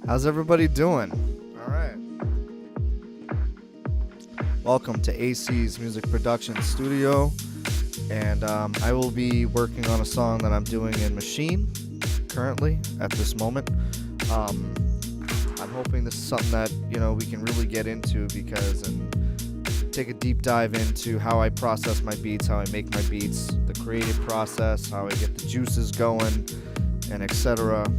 How's everybody doing? All right. Welcome to AC's Music Production Studio. And I will be working on a song that I'm doing in Maschine currently at this moment. I'm hoping this is something that, we can really get into and take a deep dive into how I process my beats, how I make my beats, the creative process, how I get the juices going, and etc.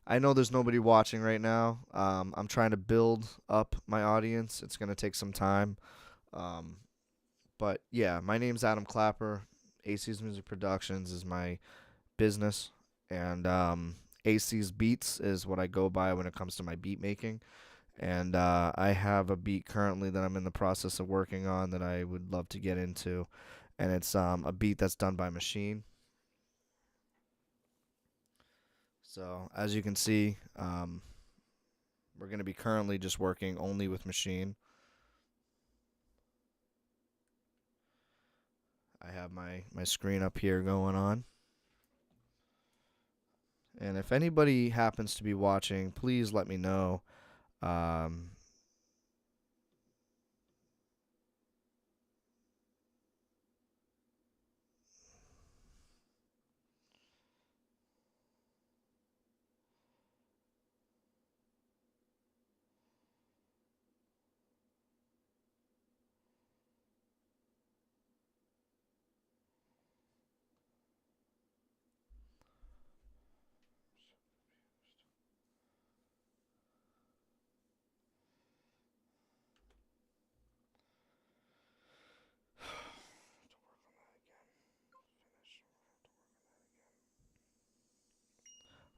I know there's nobody watching right now. I'm trying to build up my audience. It's going to take some time. But yeah, my name's Adam Clapper. AC's Music Productions is my business. And AC's Beats is what I go by when it comes to my beat making. And I have a beat currently that I'm in the process of working on that I would love to get into. And it's a beat that's done by Maschine. So as you can see, we're going to be currently just working only with Maschine. I have my screen up here going on. And if anybody happens to be watching, please let me know.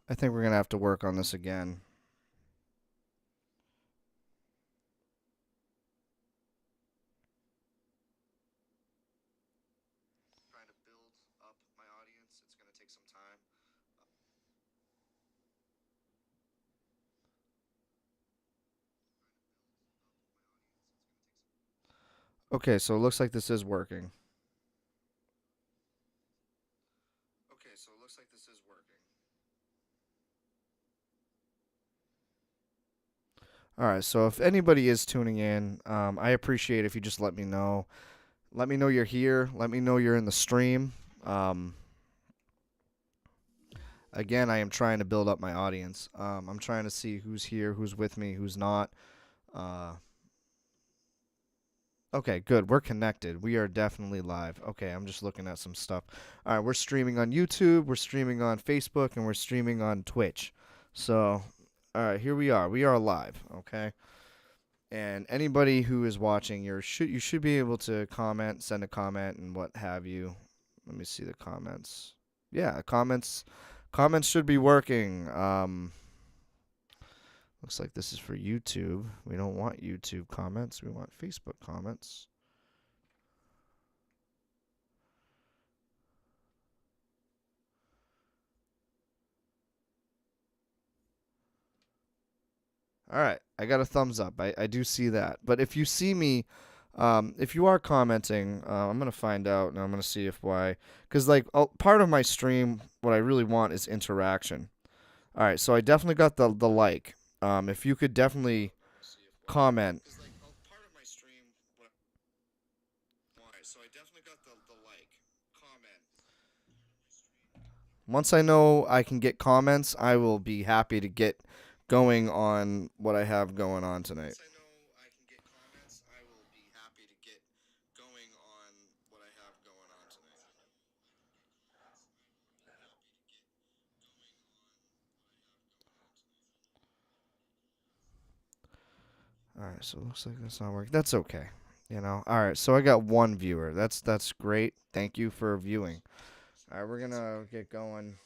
I think we're going to have to work on this again. Trying to build up my audience. It's going to take some time. Okay, so it looks like this is working. All right, so if anybody is tuning in, I appreciate if you just let me know. Let me know you're here. Let me know you're in the stream. Again, I am trying to build up my audience. I'm trying to see who's here, who's with me, who's not. Okay, good. We're connected. We are definitely live. Okay, I'm just looking at some stuff. All right, we're streaming on YouTube, we're streaming on Facebook, and we're streaming on Twitch. So, all right, here we are. We are live, okay? And anybody who is watching, you should be able to comment, send a comment, and what have you. Let me see the comments. Yeah, comments should be working. Looks like this is for YouTube. We don't want YouTube comments. We want Facebook comments. All right. I got a thumbs up. I do see that. But if you see me, if you are commenting, I'm going to find out, and I'm going to see if why. Because, part of my stream, what I really want is interaction. All right. So I definitely got the like. If you could definitely comment. Once I know I can get comments, I will be happy to get going on what I have going on tonight. Alright, so it looks like that's not working. That's okay. Alright, so I got one viewer. That's great. Thank you for viewing. Alright, we're gonna get going.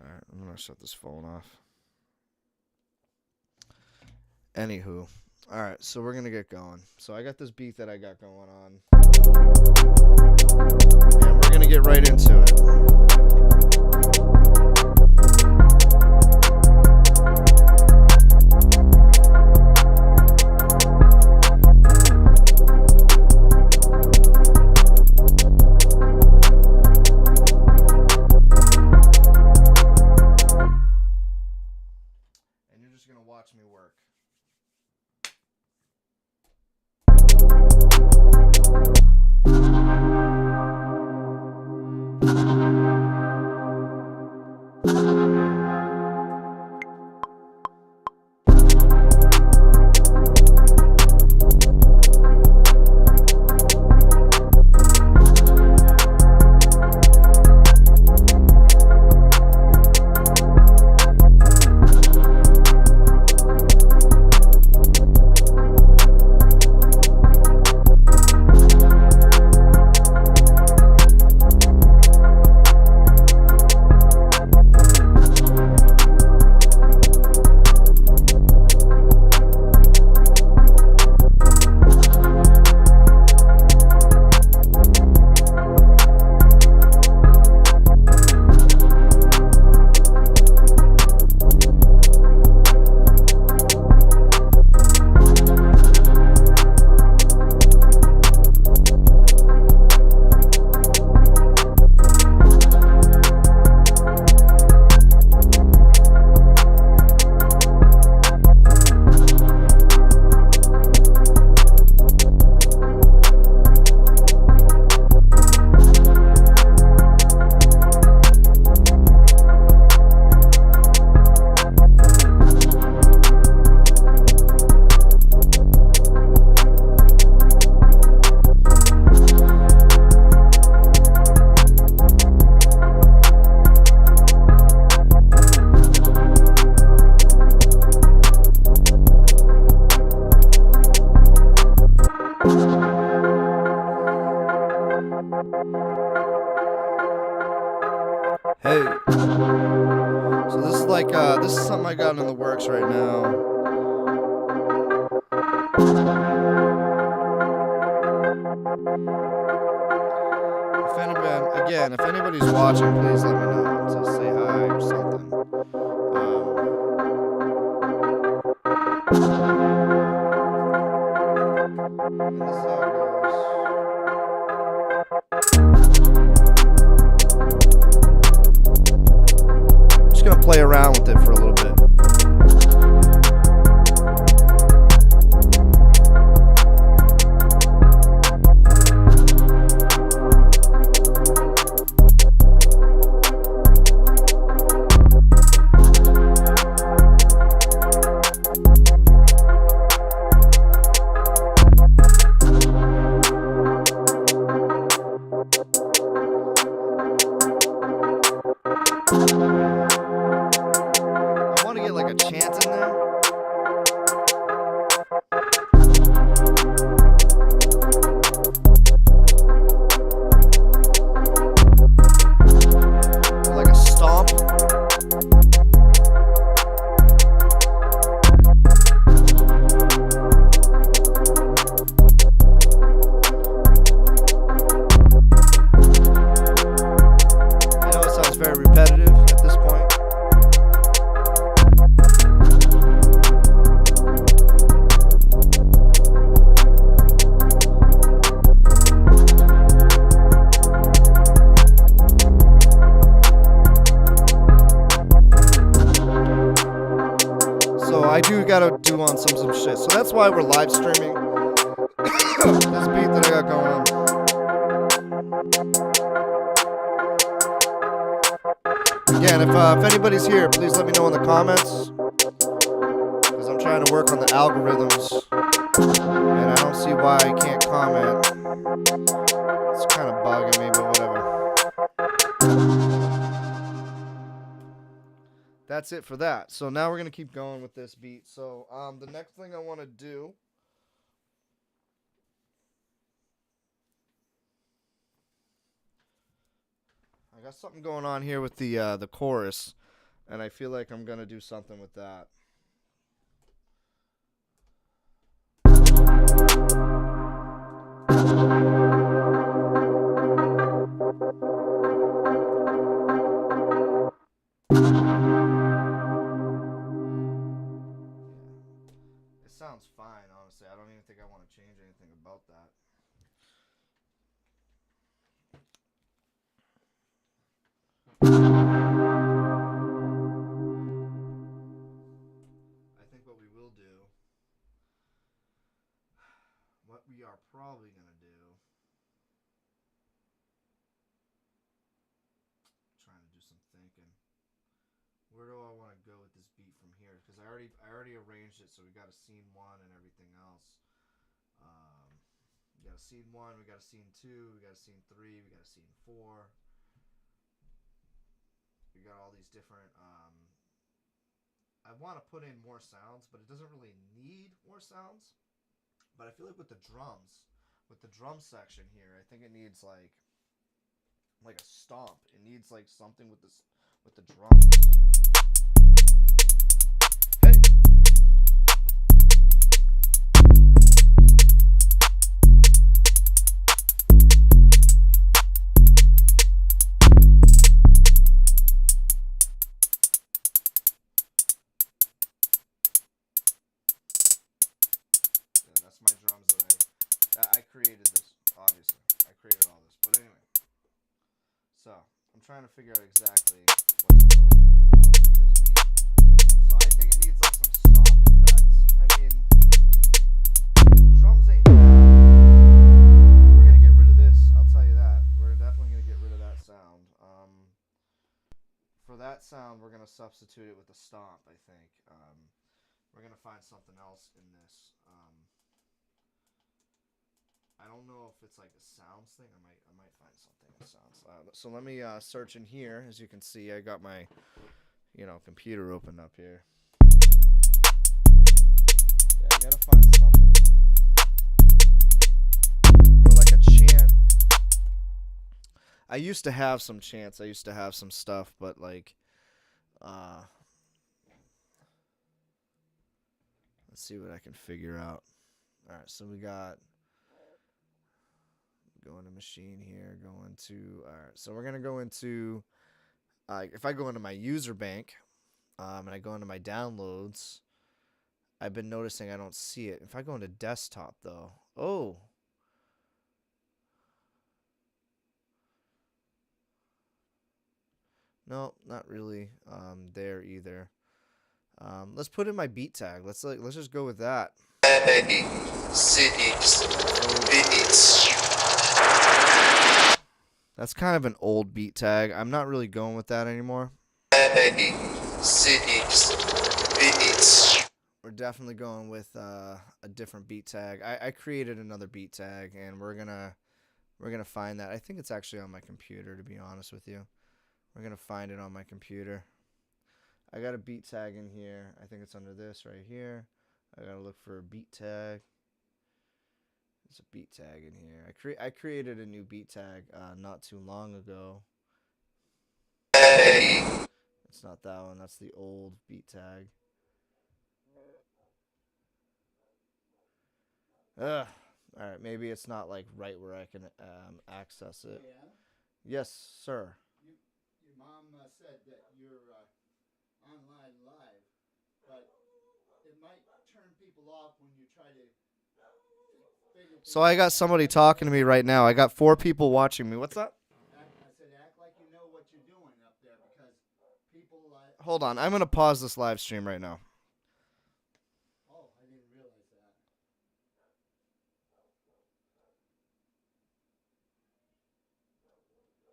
Alright, I'm gonna shut this phone off. Anywho. Alright, so we're gonna get going. So I got this beat that I got going on. And we're gonna get right into it. watch me work. Hey, so this is like this is something I got in the works right now. If anybody's watching, please let me know to say hi or something. And this is how it goes. I'm just gonna play around with it for a little bit. I want to get like a chant in there. Or like a stomp. I know it sounds very repetitive at this point. So I do gotta do on some shit. So that's why we're live streaming this beat that I got going on. Again, if anybody's here, please let me know in the comments, because I'm trying to work on the algorithms, and I don't see why I can't comment. It's kind of bugging me, but whatever. That's it for that. So now we're gonna keep going with this beat. So the next thing I want to do. I got something going on here with the chorus, and I feel like I'm gonna do something with that. It sounds fine, honestly. I don't even think I want to change anything about that. I think what we are probably going to do, trying to do some thinking. Where do I want to go with this beat from here? Because I already arranged it, so we got a scene one and everything else. Um, we got a scene one, we got a scene two, we got a scene three, we got a scene four. We got all these different. I want to put in more sounds, but it doesn't really need more sounds. But I feel like with the drums, with the drum section here, I think it needs like a stomp. It needs like something with this with the drums. Hey. Yeah, that's my drums that I created this. Obviously, I created all this. But anyway, so I'm trying to figure out exactly what to go about with this beat. So I think it needs like some stomp effects. I mean, the drums ain't bad. We're gonna get rid of this. I'll tell you that. We're definitely gonna get rid of that sound. For that sound, we're gonna substitute it with a stomp. I think. We're gonna find something else in this. I don't know if it's like a sounds thing. I might find something in sounds. So let me search in here. As you can see, I got my computer open up here. Yeah, I gotta find something or like a chant. I used to have some chants. I used to have some stuff, but like, uh, let's see what I can figure out. All right, so we got going to Maschine here. Going to all right. So we're gonna go into if I go into my user bank, and I go into my downloads, I've been noticing I don't see it. If I go into desktop though, oh, no, not really there either. Let's put in my beat tag. Let's just go with that. That's kind of an old beat tag. I'm not really going with that anymore. We're definitely going with a different beat tag. I created another beat tag, and we're gonna find that. I think it's actually on my computer, to be honest with you. We're gonna find it on my computer. I got a beat tag in here. I think it's under this right here. I gotta look for a beat tag. There's a beat tag in here. I created a new beat tag not too long ago. It's not that one. That's the old beat tag. Ugh. All right. Maybe it's not like right where I can access it. Yeah. Yes, sir. Your mom said that you're online live, but it might turn people off when you try to figure So things I out. got somebody talking to me right now. I got 4 people watching me. What's that? I said, act like you know what you're doing up there because people. Hold on. I'm gonna pause this live stream right now. Oh, I didn't realize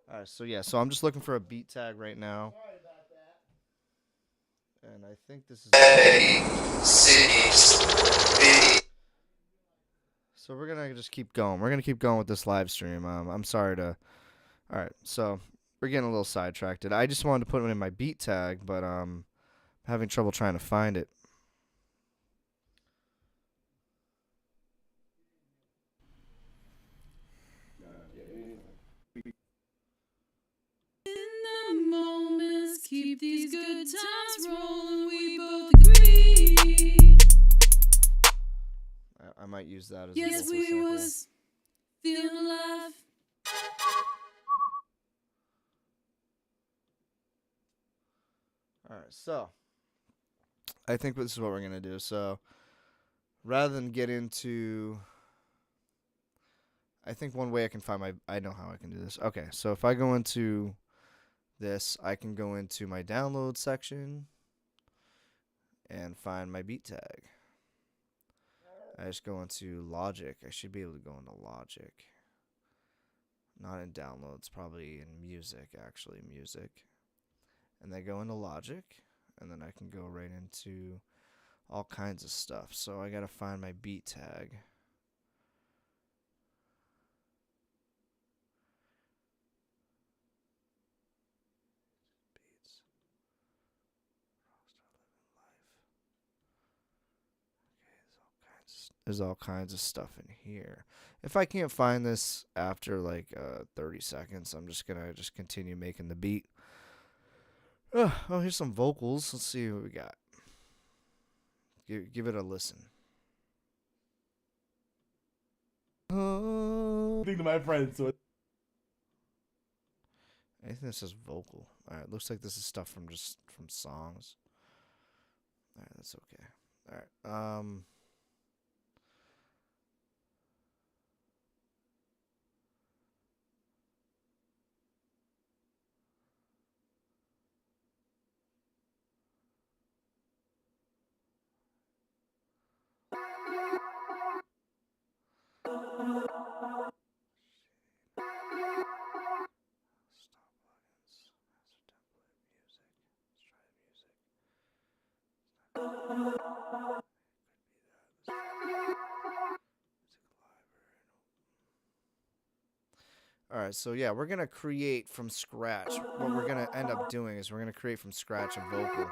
that. All right. So yeah. So I'm just looking for a beat tag right now, Sorry about that. and I think this is. So we're gonna just keep going. We're gonna keep going with this live stream. I'm sorry to. All right. So we're getting a little sidetracked. I just wanted to put it in my beat tag, but having trouble trying to find it. In the moments, keep these good times rolling. We both agree. I might use that as Yes, a vocal we sample. was feeling alive. All right. So I think this is what we're gonna do. So rather than get into, I think one way I can find I know how I can do this. Okay. So if I go into this, I can go into my download section and find my beat tag. I just go into Logic. I should be able to go into Logic. Not in downloads, probably in music, actually, music. And then go into Logic, and then I can go right into all kinds of stuff. So I gotta find my beat tag. Beats. There's all kinds of stuff in here. If I can't find this after like 30 seconds, I'm just gonna continue making the beat. Oh, here's some vocals. Let's see what we got. Give it a listen. Think to my friends, so Anything that says vocal. All right, looks like this is stuff from songs. All right, that's okay. All right. Stop plugins. Master template. Music. Let's try the music. All right, so yeah, we're gonna create from scratch. What we're gonna end up doing is we're gonna create from scratch a vocal.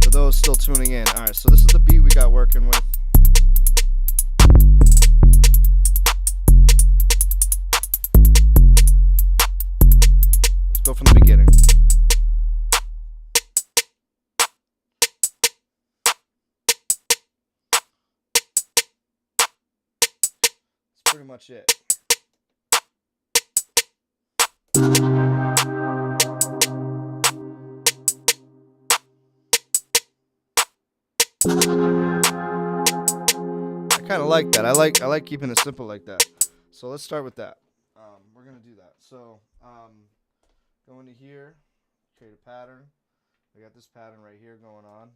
For those still tuning in, all right. So this is the beat we got working with. Let's go from the beginning. That's pretty much it. I kind of like that. I like keeping it simple like that. So let's start with that. We're gonna do that. So go into here, create a pattern. We got this pattern right here going on.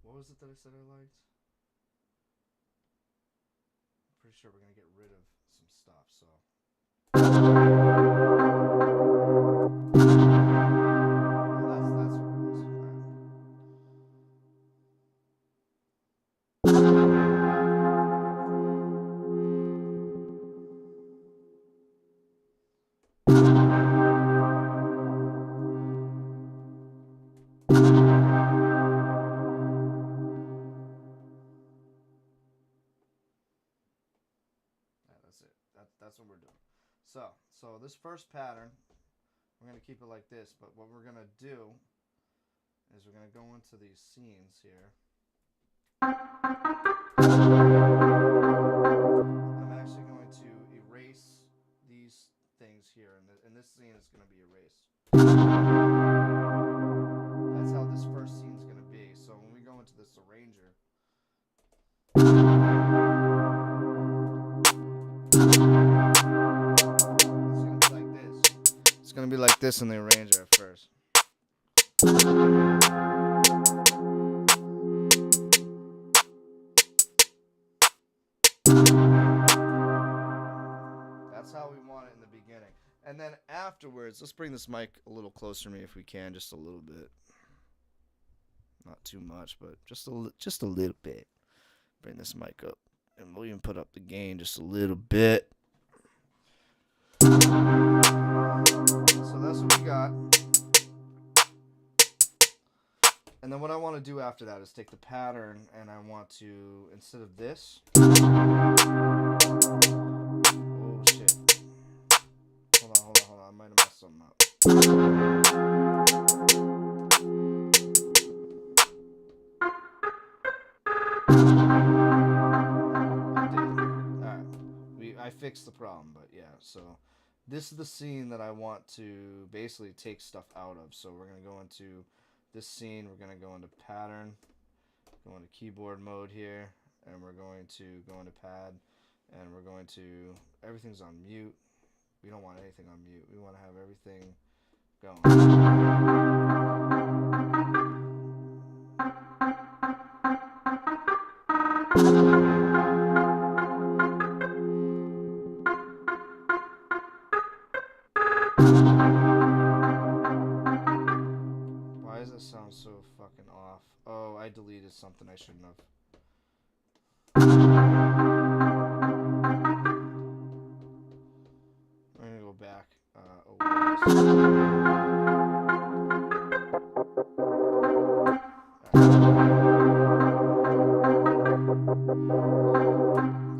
What was it that I said I liked? I'm pretty sure we're gonna get rid of some stuff, so. That's what it is. That's it. That's what we're doing. So this first pattern, we're gonna keep it like this. But what we're gonna do is we're gonna go into these scenes here. I'm actually going to erase these things here, and this scene is gonna be erased. That's how this first scene is gonna be. So when we go into this arranger. It's gonna be like this in the arranger at first. That's how we want it in the beginning. And then afterwards, let's bring this mic a little closer to me if we can, just a little bit. Not too much, but just a little bit. Bring this mic up. And we'll even put up the gain just a little bit. So that's what we got. And then what I want to do after that is take the pattern and I want to, instead of this. Oh shit. Hold on. I might have messed something up. I fixed the problem, but yeah, so this is the scene that I want to basically take stuff out of. So we're going to go into this scene, we're going to go into pattern, go into keyboard mode here, and we're going to go into pad, and we're going to, everything's on mute. We don't want anything on mute. We want to have everything going. Why does it sound so fucking off? Oh, I deleted something I shouldn't have. I'm gonna go back.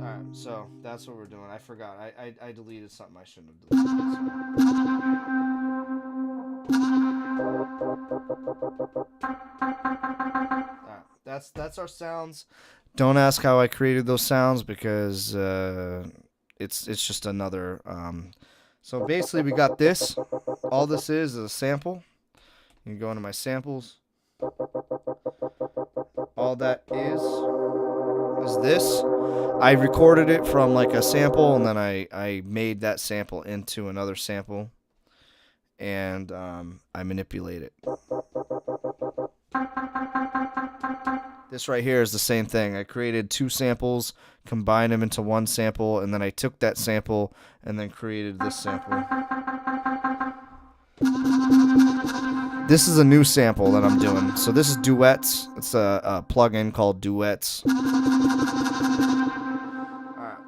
Alright, so that's what we're doing. I forgot. I deleted something I shouldn't have deleted. Alright, that's our sounds. Don't ask how I created those sounds because it's just another. So basically, we got this. All this is a sample. You can go into my samples. All that is this. I recorded it from like a sample, and then I made that sample into another sample, and I manipulate it. This right here is the same thing. I created two samples, combined them into one sample, and then I took that sample and then created this sample. This is a new sample that I'm doing. So this is Duets. It's a plugin called Duets. Alright.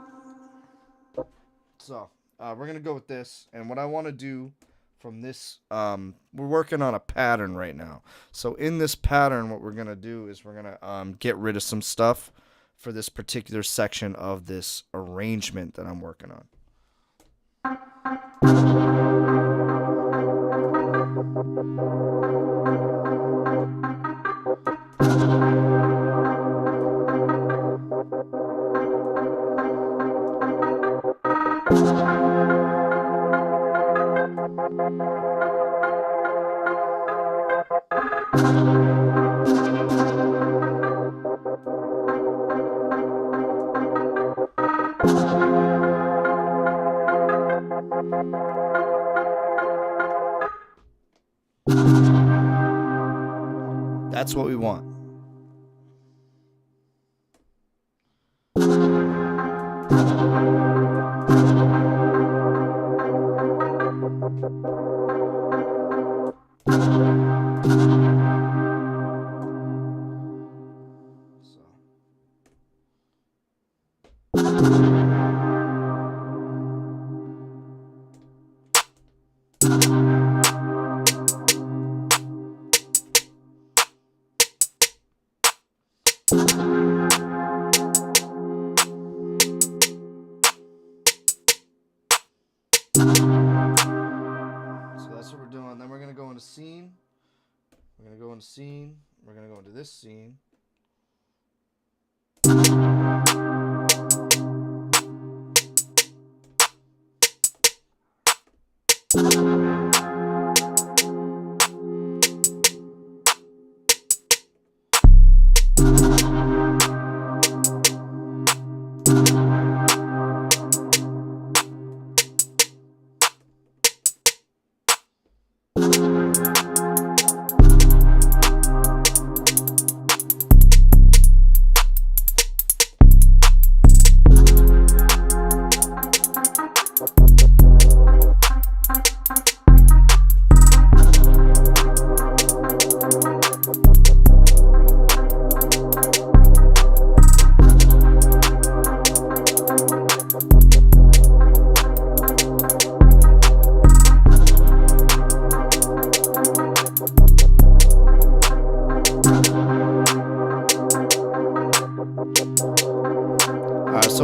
So, we're going to go with this. And what I want to do from this, we're working on a pattern right now. So in this pattern, what we're going to do is we're going to get rid of some stuff for this particular section of this arrangement that I'm working on. That's what we want. Scene. We're going to go into scene. We're going to go into this scene.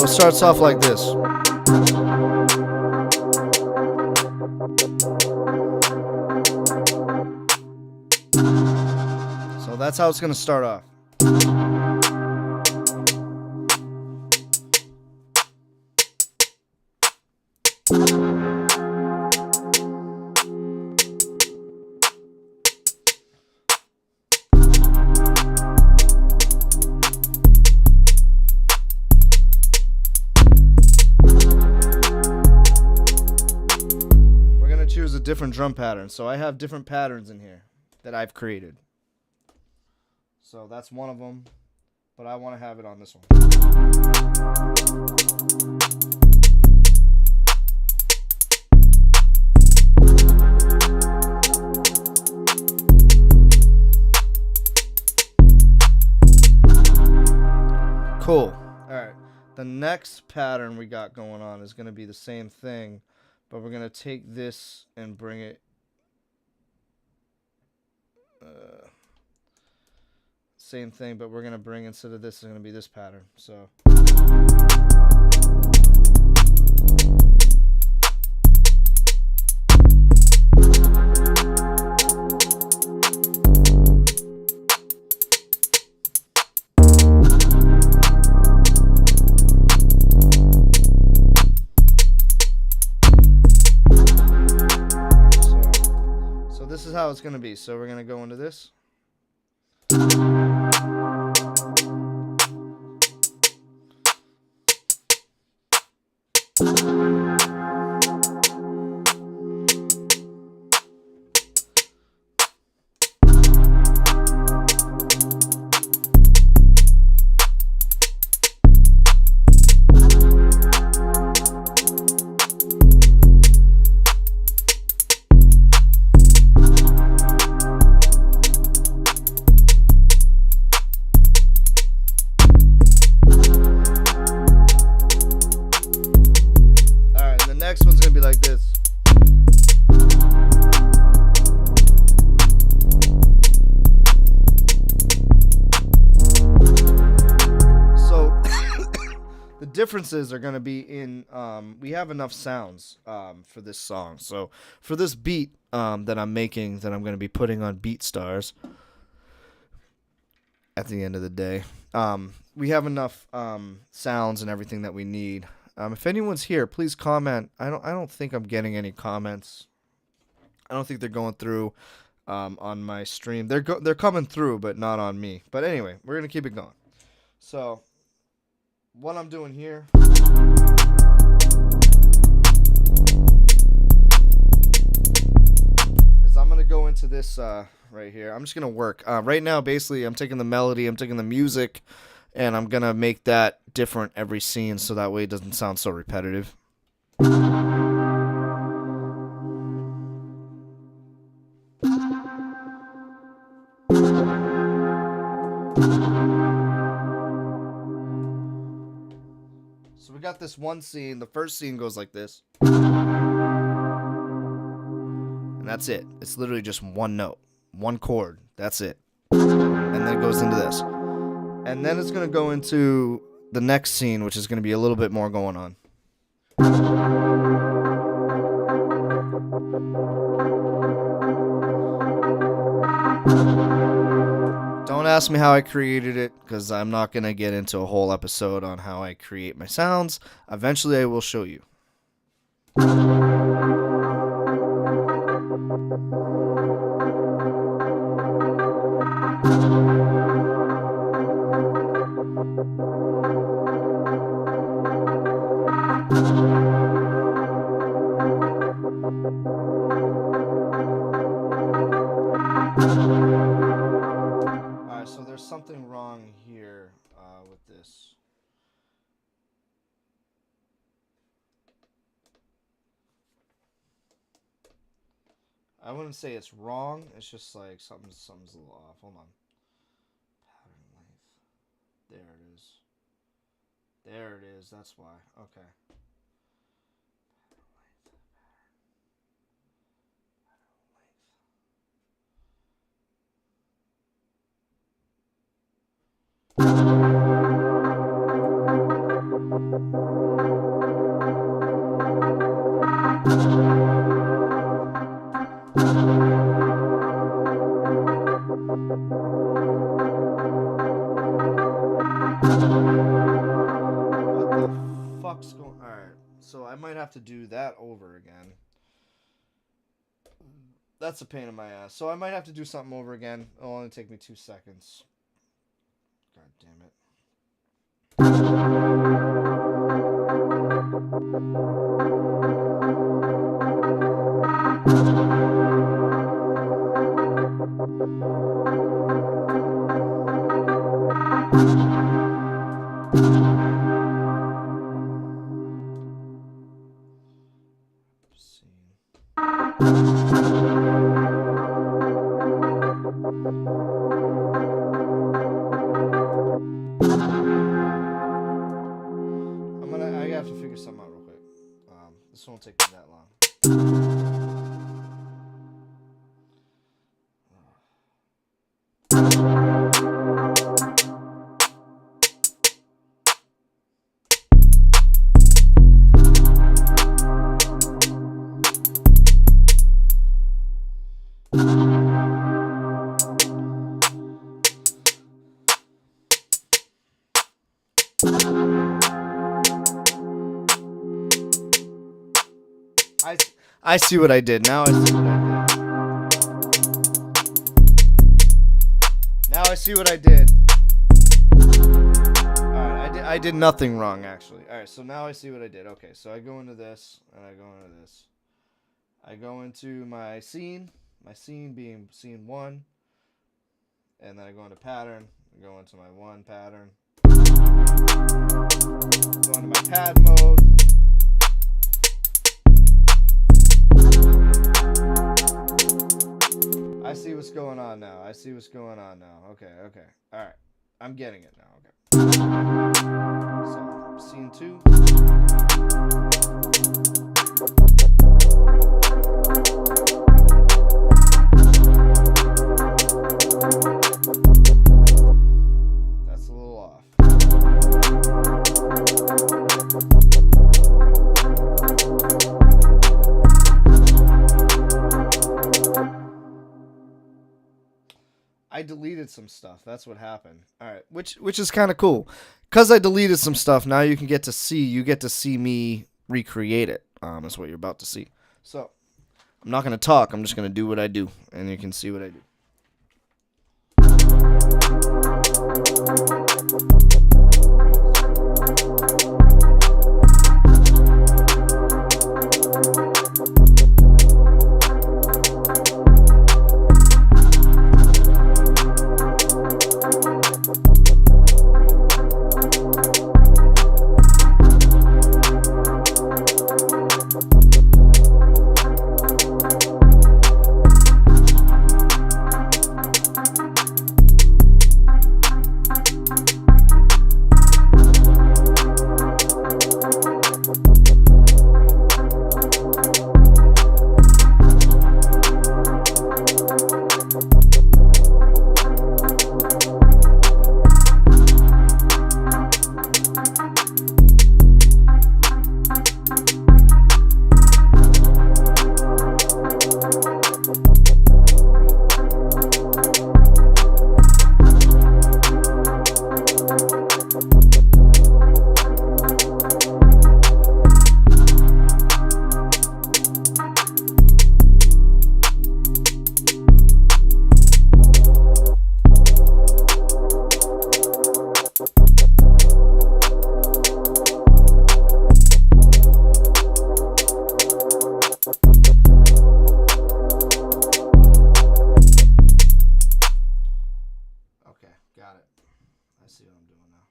So it starts off like this. So that's how it's going to start off. Choose a different drum pattern. So I have different patterns in here that I've created. So that's one of them, but I want to have it on this one. Cool. All right. The next pattern we got going on is going to be the same thing, but we're going to take this and bring it same thing, but we're going to bring, instead of this, it's going to be this pattern. So this is how it's going to be. So we're going to go into this. Next one's gonna be like this. So the differences are gonna be in we have enough sounds for this song. So for this beat that I'm making, that I'm gonna be putting on BeatStars at the end of the day, we have enough sounds and everything that we need. If anyone's here, please comment. I don't think I'm getting any comments. I don't think they're going through on my stream. They're coming through, but not on me. But anyway, we're gonna keep it going. So what I'm doing here is I'm gonna go into this right here. I'm just gonna work right now. Basically, I'm taking the melody, I'm taking the music, and I'm gonna make that different every scene, so that way it doesn't sound so repetitive. So we got this one scene. The first scene goes like this. And that's it. It's literally just one note, one chord. That's it. And then it goes into this. And then it's going to go into the next scene, which is going to be a little bit more going on. Don't ask me how I created it, because I'm not going to get into a whole episode on how I create my sounds. Eventually I will show you. Alright, so there's something wrong here with this. I wouldn't say it's wrong, it's just like something's a little off. Hold on. Pattern length. There it is. There it is, that's why. Okay. What the fuck's going? All right, so I might have to do that over again. That's a pain in my ass. So I might have to do something over again. It'll only take me 2 seconds. God damn it. I have to figure something out real quick. This won't take me that long. I see what I did. Now I see what I did. Now I see what I did. Alright, I did nothing wrong, actually. Alright, so now I see what I did. Okay, so I go into this, and I go into this. I go into my scene being scene 1, and then I go into pattern. I go into my 1 pattern. Go into my pad mode. I see what's going on now. I see what's going on now. Okay. Alright. I'm getting it now. Okay. So, scene 2. That's a little off. I deleted some stuff. That's what happened. All right, which is kind of cool, cause I deleted some stuff. Now you get to see me recreate it. Is what you're about to see. So I'm not gonna talk. I'm just gonna do what I do, and you can see what I do. Got it. I see what I'm doing now.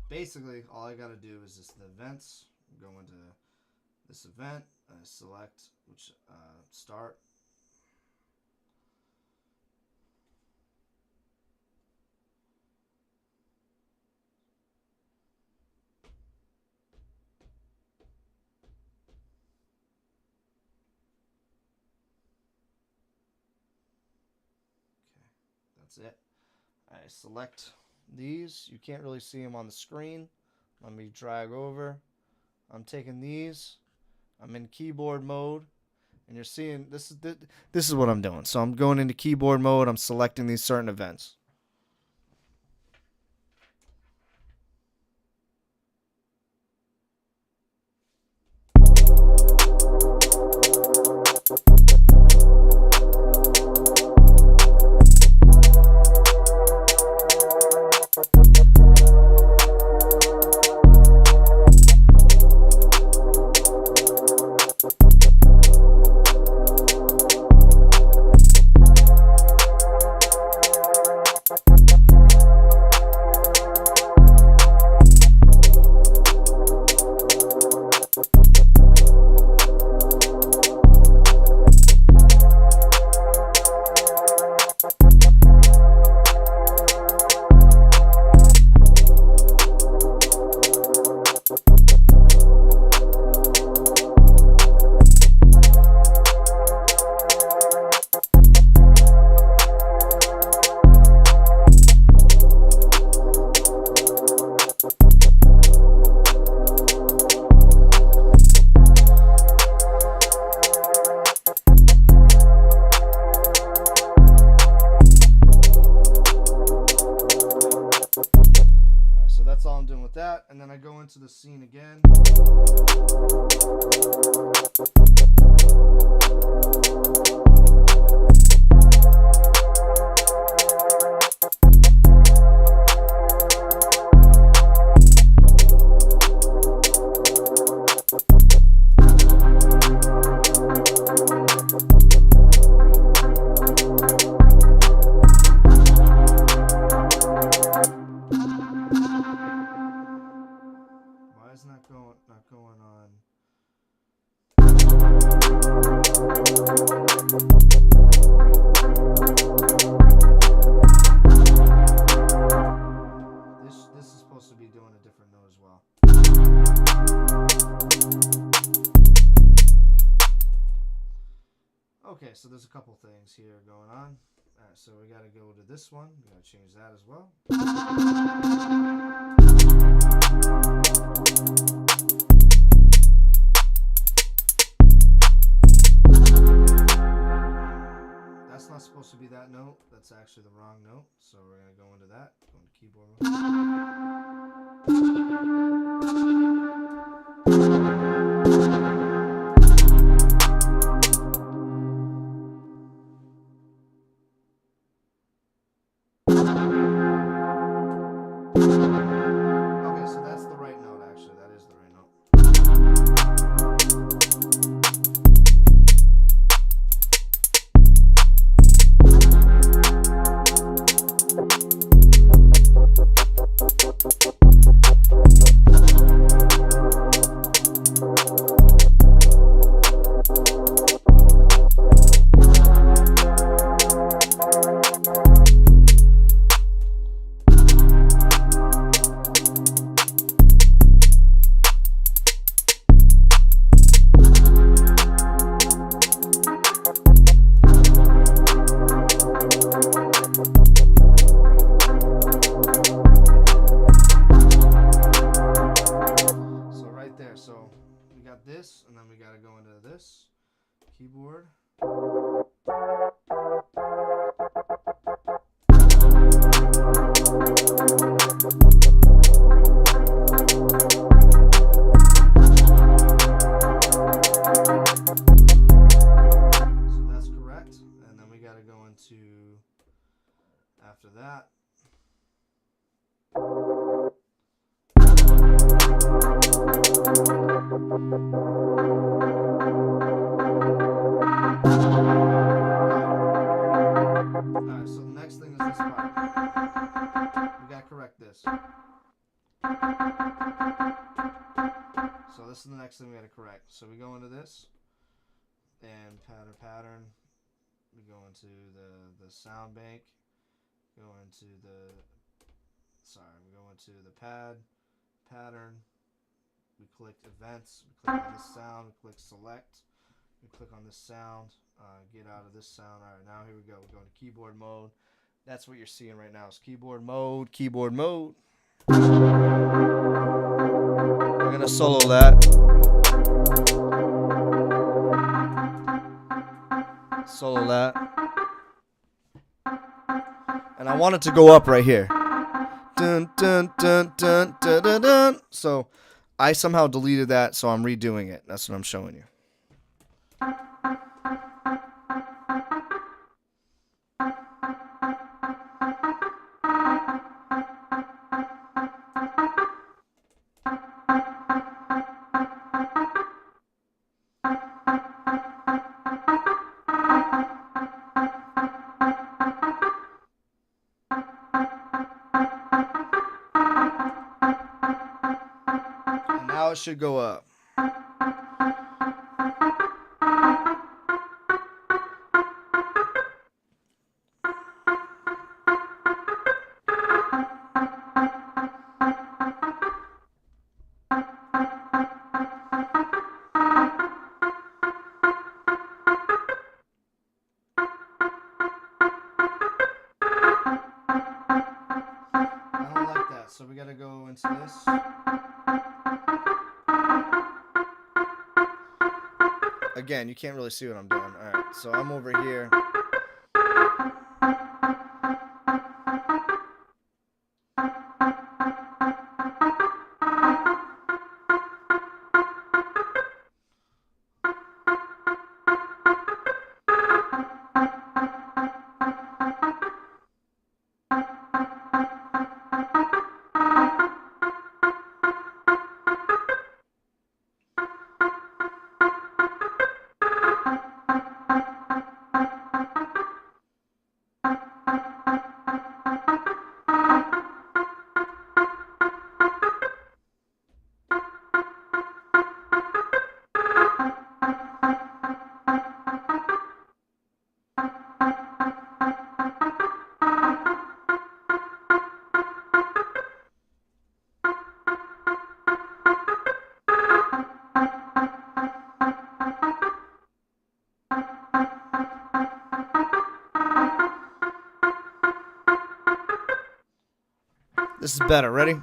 Basically, all I gotta do is just the events. Go into this event. Select which start. That's it. I select these. You can't really see them on the screen. Let me drag over. I'm taking these. I'm in keyboard mode, and you're seeing this is what I'm doing. So I'm going into keyboard mode. I'm selecting these certain events. So that's all I'm doing with that, and then I go into the scene again. Why is not going on? This is supposed to be doing a different note as well. Okay, so there's a couple things here going on. Alright, so we gotta go to this one. We gotta change that as well. That's not supposed to be that note. That's actually the wrong note. So we're gonna go into that. Go into keyboard Okay, so that's the right note actually. That is the right note. So we got this, and then we got to go into this keyboard. So that's correct, and then we got to go into after that. Alright, so the next thing is this part. We gotta correct this. So this is the next thing we gotta correct. So we go into this and pattern. We go into the sound bank. We go into the pattern. We click events. We click on this sound. We click select. We click on this sound. Get out of this sound. All right, now here we go. We go into keyboard mode. That's what you're seeing right now. Is keyboard mode, keyboard mode. We're gonna solo that. Solo that. And I want it to go up right here. Dun, dun, dun, dun, dun, dun, dun. So I somehow deleted that, so I'm redoing it. That's what I'm showing you. And now it should go up. I don't like that, so we gotta go into this. Again, you can't really see what I'm doing. Alright, so I'm over here. This is better. Ready?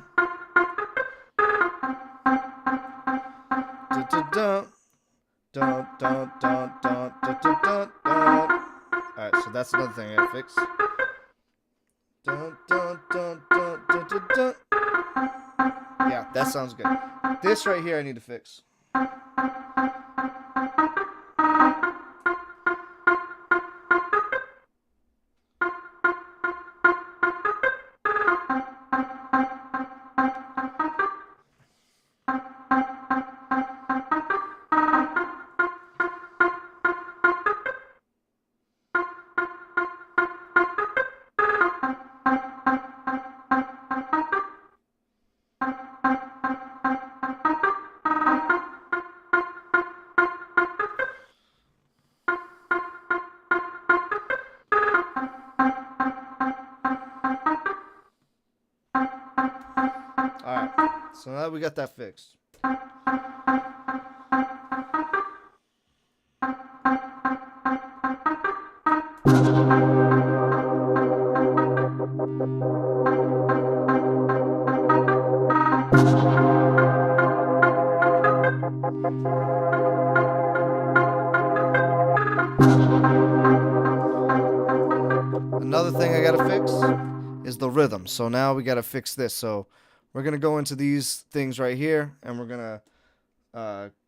Dun, dun, dun, dun, dun, dun, dun, dun, dun. Alright, so that's another thing I gotta fix. Dun, dun, dun, dun, dun, dun, dun. Yeah, that sounds good. This right here I need to fix. Alright, so now we got that fixed. Another thing I gotta fix is the rhythm. So now we gotta fix this. So we're gonna go into these things right here, and we're gonna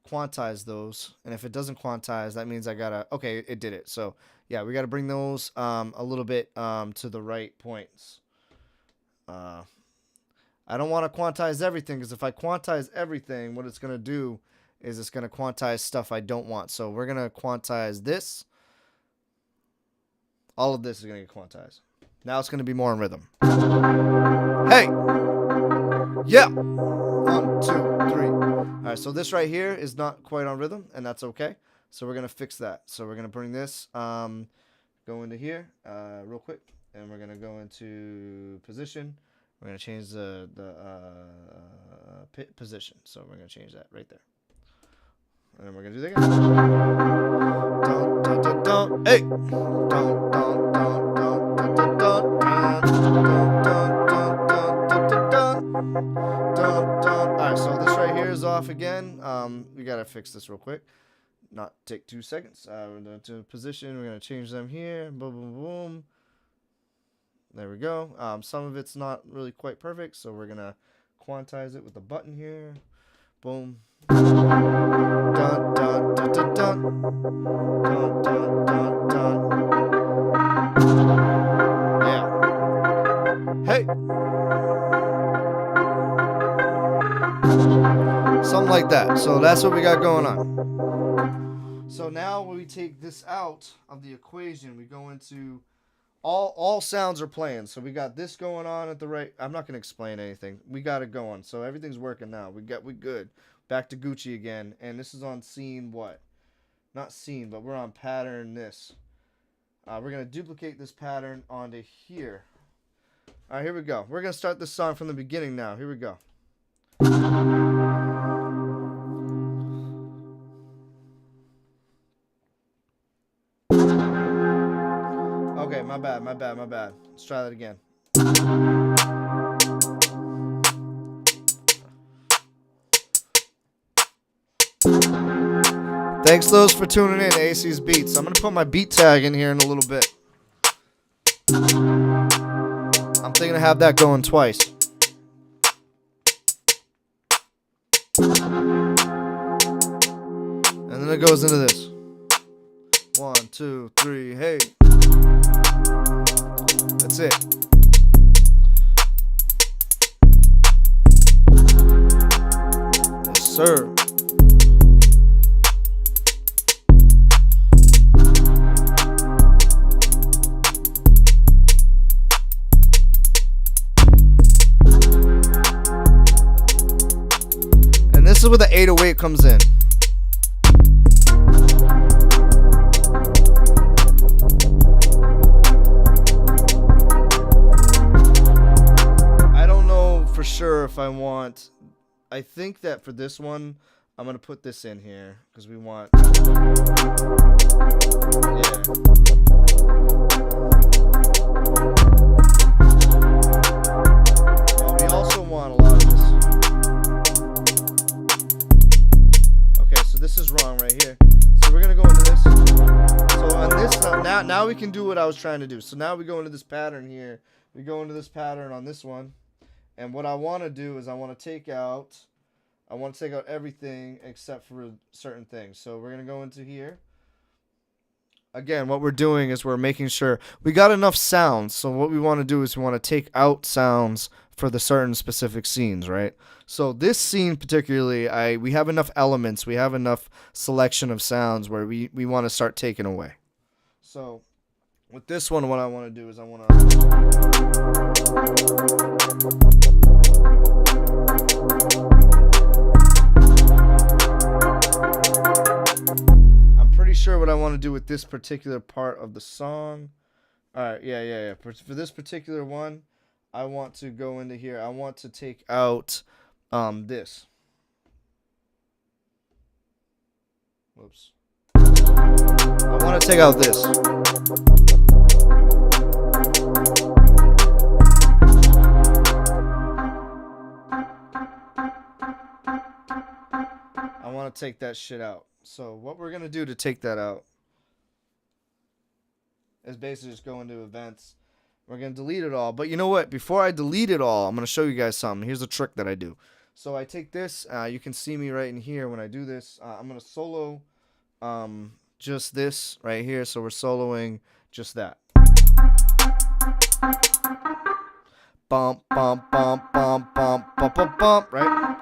quantize those. And if it doesn't quantize, that means I gotta. Okay, it did it. So yeah, we gotta bring those a little bit to the right points. I don't want to quantize everything, because if I quantize everything, what it's gonna do is it's gonna quantize stuff I don't want. So we're gonna quantize this. All of this is going to get quantized. Now it's going to be more in rhythm. Hey! Yeah! 1, 2, 3. Alright, so this right here is not quite on rhythm, and that's okay. So we're going to fix that. So we're going to bring this, go into here real quick, and we're going to go into position. We're going to change the position. So we're going to change that right there. And then we're going to do that again. Dun, dun, dun, dun. Hey! Dun, dun, dun, dun, dun, dun, dun. fix this real quick. Not take 2 seconds. We're going to position. We're going to change them here. Boom, boom, boom. There we go. Some of it's not really quite perfect, so we're going to quantize it with the button here. Boom. Dun, dun, dun, dun, dun. Dun, dun, dun, dun. Yeah. Hey. Something like that. So that's what we got going on. So now when we take this out of the equation, we go into all sounds are playing. So we got this going on at the right. I'm not gonna explain anything. We got it going. So everything's working now. We good. Back to Gucci again. And this is on scene what? Not scene, but we're on pattern this. We're gonna duplicate this pattern onto here. All right, here we go. We're gonna start this song from the beginning now. Here we go. Okay, my bad. Let's try that again. Thanks those for tuning in to AC's Beats. I'm going to put my beat tag in here in a little bit. I'm thinking to have that going twice. And then it goes into this. 1, 2, 3, hey. That's it. Yes, sir. And this is where the 808 comes in. Sure if I want. I think that for this one I'm gonna put this in here because we want. Yeah. Well, we also want a lot of this. Okay, so this is wrong right here. So we're gonna go into this. So on this now we can do what I was trying to do. So now we go into this pattern here. We go into this pattern on this one. And what I want to do is I want to take out everything except for certain things. So we're going to go into here. Again, what we're doing is we're making sure we got enough sounds. So what we want to do is we want to take out sounds for the certain specific scenes, right? So this scene particularly, we have enough elements. We have enough selection of sounds where we want to start taking away. So with this one, what I want to do is I want to... I'm pretty sure what I want to do with this particular part of the song. All right, yeah. For this particular one, I want to go into here. I want to take out this. Whoops. I want to take out this. I want to take that shit out. So what we're going to do to take that out is basically just go into events. We're going to delete it all. But you know what? Before I delete it all, I'm going to show you guys something. Here's a trick that I do. So I take this. You can see me right in here when I do this. I'm going to solo just this right here. So we're soloing just that. Bump, bump, bump, bump, bump, bump, bump, bump, right?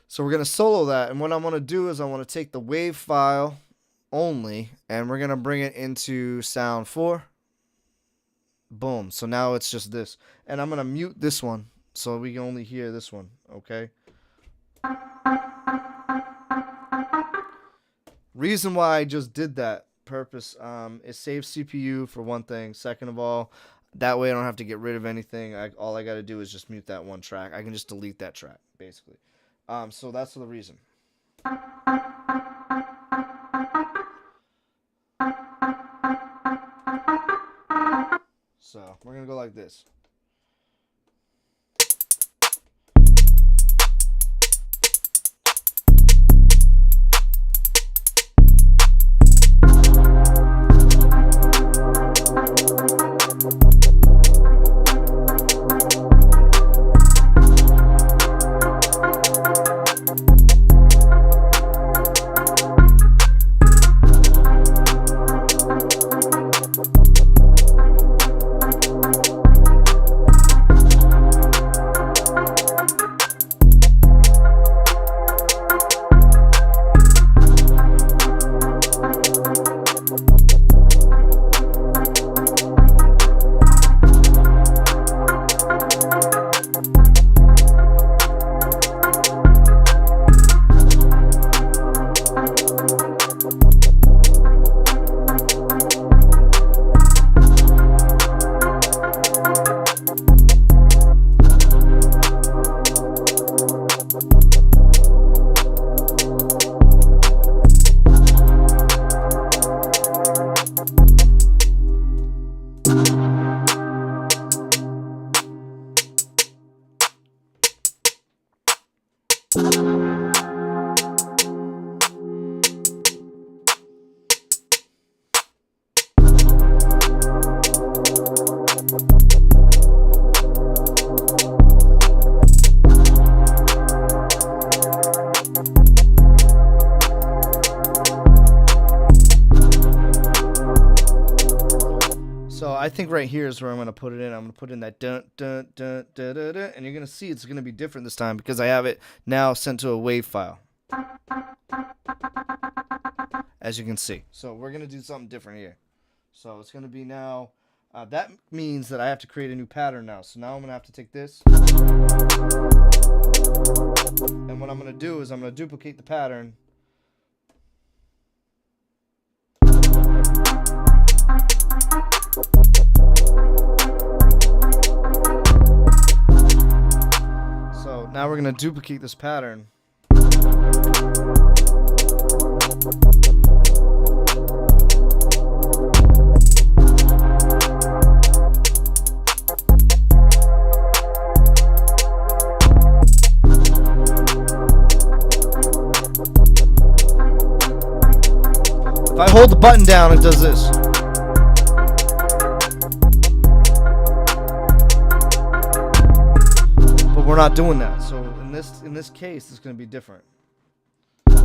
So we're going to solo that. And what I want to do is I want to take the wave file only, and we're going to bring it into sound 4. Boom. So now it's just this. And I'm going to mute this one so we can only hear this one, okay? Reason why I just did that purpose, it saves CPU for one thing. Second of all, that way I don't have to get rid of anything. All I got to do is just mute that one track. I can just delete that track, basically. So that's the reason. So we're going to go like this. So I think right here is where I'm gonna put it in. I'm gonna put in that dun dun dun dun dun, dun, and you're gonna see it's gonna be different this time because I have it now sent to a WAV file, as you can see. So we're gonna do something different here. So it's gonna be now. That means that I have to create a new pattern now. So now I'm gonna have to take this, and what I'm gonna do is I'm gonna duplicate the pattern. So now we're going to duplicate this pattern. If I hold the button down, it does this. But we're not doing that. So in this case, it's going to be different. You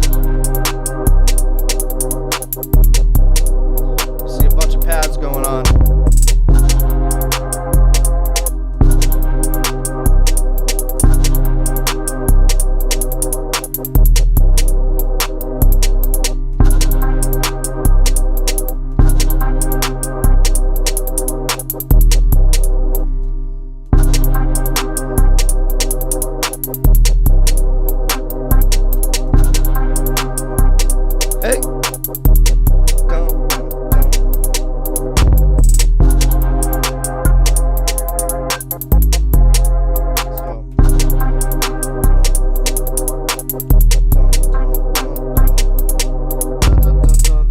see a bunch of pads going on. Hey.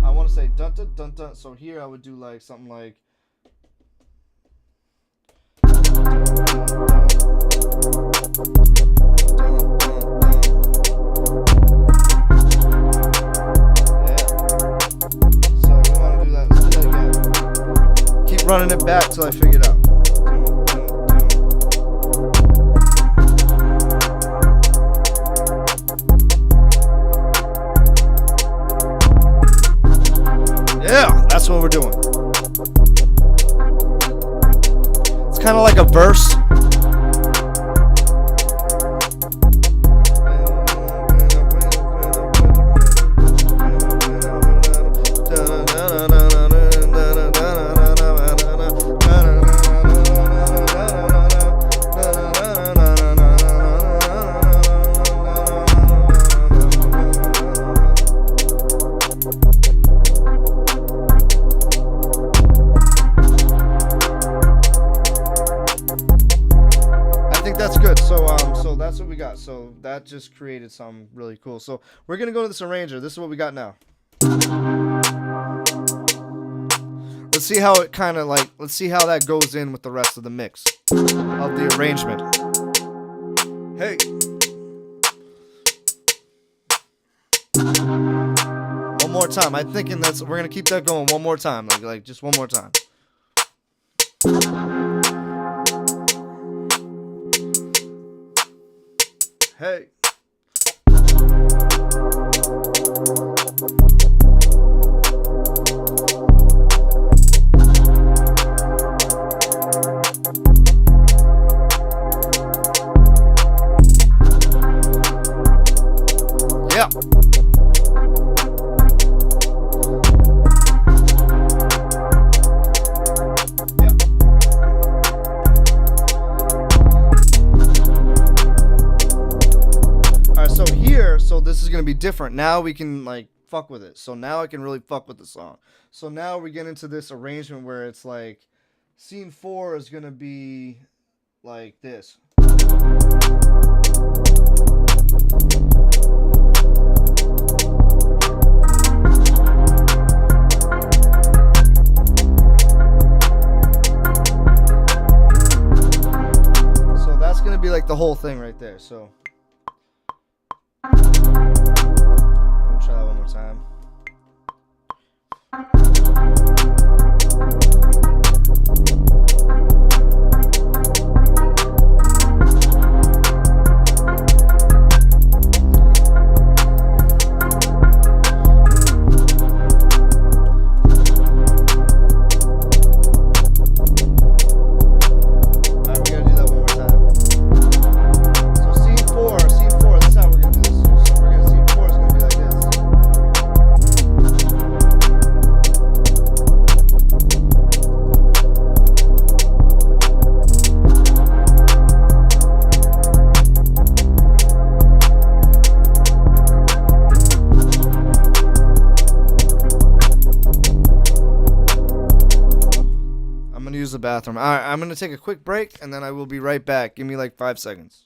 I want to say dun dun dun dun. So here I would do like something like. Running it back till I figure it out. Yeah, that's what we're doing. It's kind of like a verse. That's good. So that's what we got. So that just created something really cool. So we're gonna go to this arranger. This is what we got now. Let's see how it kind of like. Let's see how that goes in with the rest of the mix of the arrangement. Hey. One more time. I'm thinking we're gonna keep that going one more time. Like just one more time. Hey. this is gonna be different. Now we can like fuck with it. So now I can really fuck with the song. So now we get into this arrangement where it's like scene 4 is gonna be like this. So that's gonna be like the whole thing right there. So we'll try that one more time. Use the bathroom. All right, I'm going to take a quick break and then I will be right back. Give me like 5 seconds.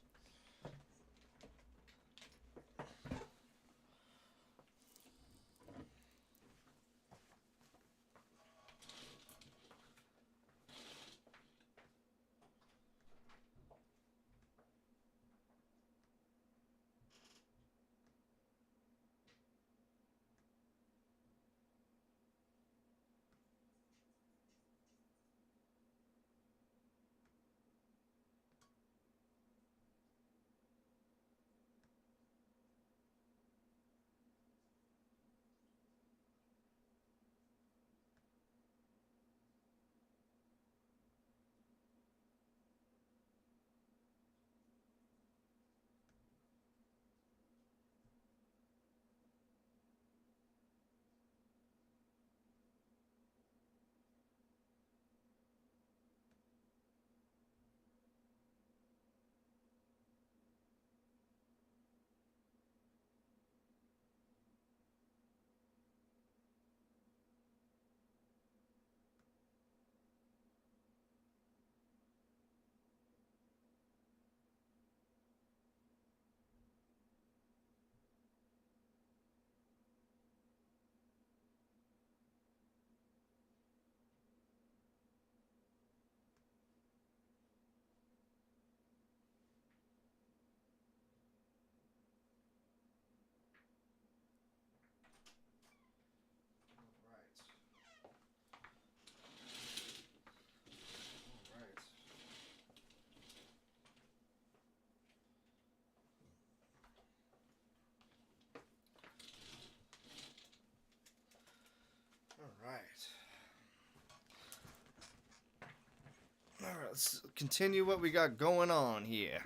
All right, let's continue what we got going on here.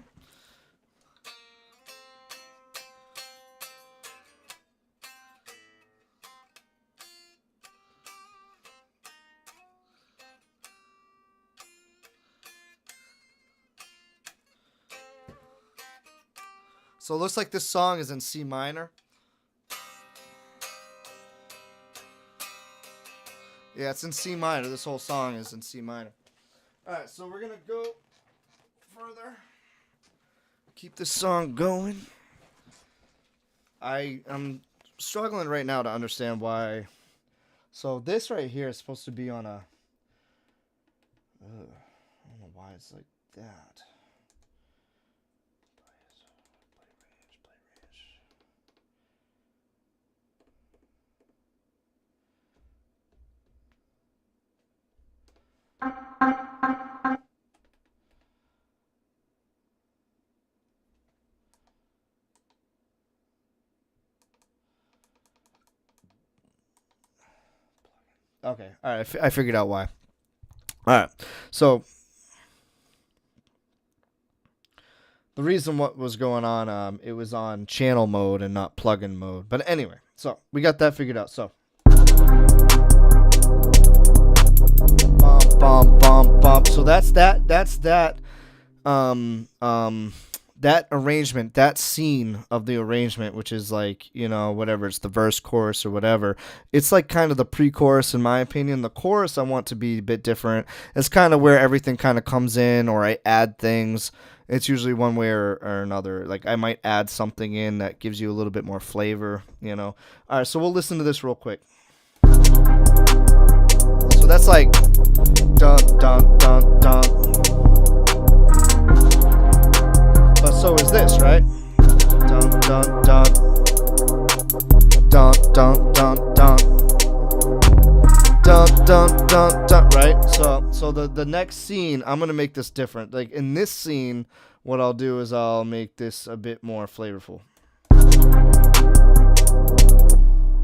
So it looks like this song is in C minor. Yeah, it's in C minor. This whole song is in C minor. Alright, so we're going to go further. Keep this song going. I'm struggling right now to understand why. So this right here is supposed to be on a... I don't know why it's like that. Okay, all right, I figured out why. All right, so the reason what was going on, it was on channel mode and not plugin mode. But anyway, so we got that figured out. So, bum bum bum bum. So that's that. that arrangement, that scene of the arrangement, which is like, whatever, it's the verse, chorus, or whatever, it's like kind of the pre-chorus in my opinion. The chorus I want to be a bit different. It's kind of where everything kind of comes in, or I add things. It's usually one way or another. Like I might add something in that gives you a little bit more flavor, All right, so we'll listen to this real quick. So that's like dun dun dun dun. But so is this, right? Dun dun dun. Dun dun dun dun. Dun dun dun dun. Right? So the next scene, I'm gonna make this different. Like in this scene, what I'll do is I'll make this a bit more flavorful.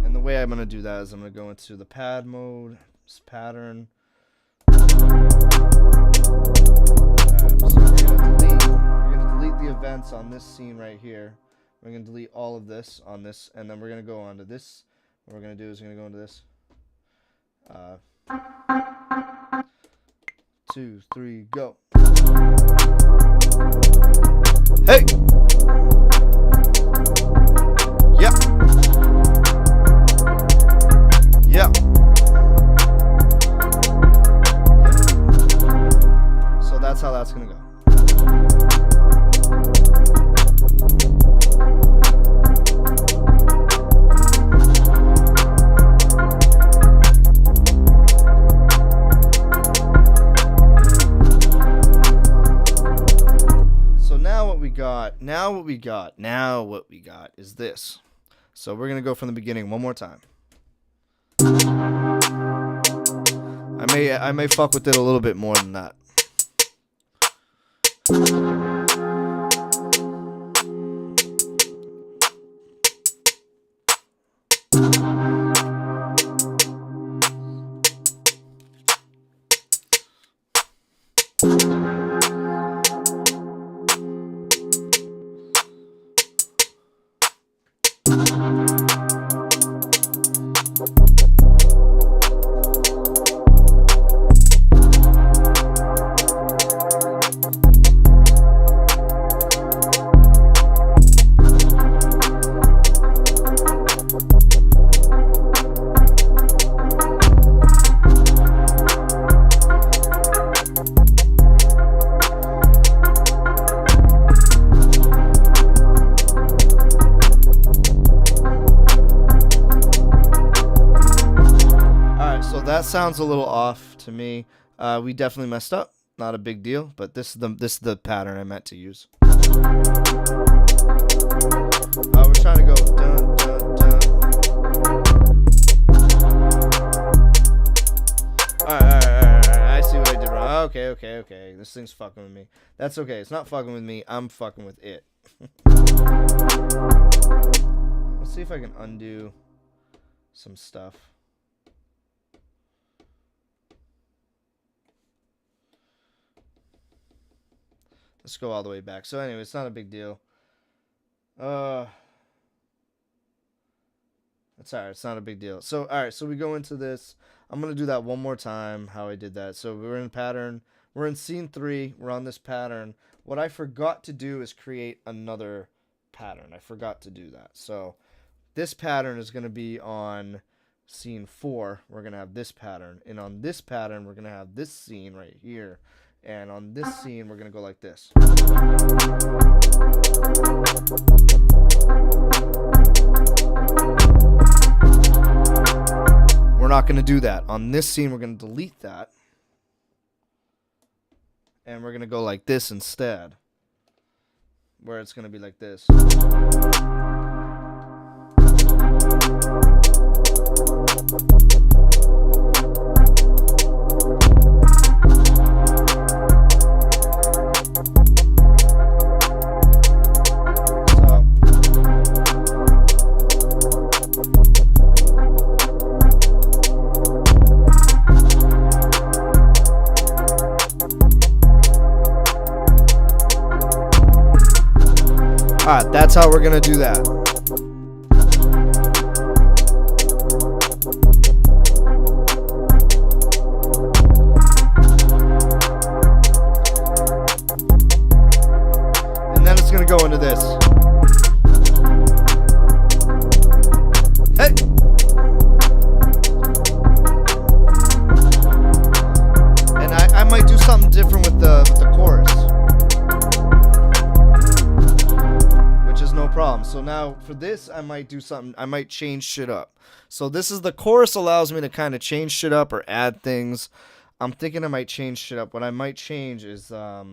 And the way I'm gonna do that is I'm gonna go into the pad mode, this pattern. So we're gonna delete the events on this scene right here. We're gonna delete all of this on this, and then we're gonna go on to this. What we're gonna do is we're gonna go into this. 2, 3, go. Hey! Yeah. Yeah. So that's how that's gonna go. Now what we got is this. So we're gonna go from the beginning one more time. I may fuck with it a little bit more than that. That sounds a little off to me. We definitely messed up. Not a big deal, but this is the pattern I meant to use. We're trying to go dun dun dun. Alright. I see what I did wrong. Okay. This thing's fucking with me. That's okay. It's not fucking with me. I'm fucking with it. Let's see if I can undo some stuff. Let's go all the way back. So anyway, it's not a big deal. That's alright. It's not a big deal. So alright. So we go into this. I'm gonna do that one more time. How I did that. So we're in pattern. We're in scene 3. We're on this pattern. What I forgot to do is create another pattern. I forgot to do that. So this pattern is gonna be on scene 4. We're gonna have this pattern, and on this pattern, we're gonna have this scene right here. And on this scene, we're going to go like this. We're not going to do that. On this scene, we're going to delete that. And we're going to go like this instead. Where it's going to be like this. Alright, that's how we're going to do that. And then it's going to go different with the chorus, which is no problem. So now for this, I might do something. I might change shit up. So this is the chorus allows me to kind of change shit up or add things. I'm thinking I might change shit up. What I might change is this. I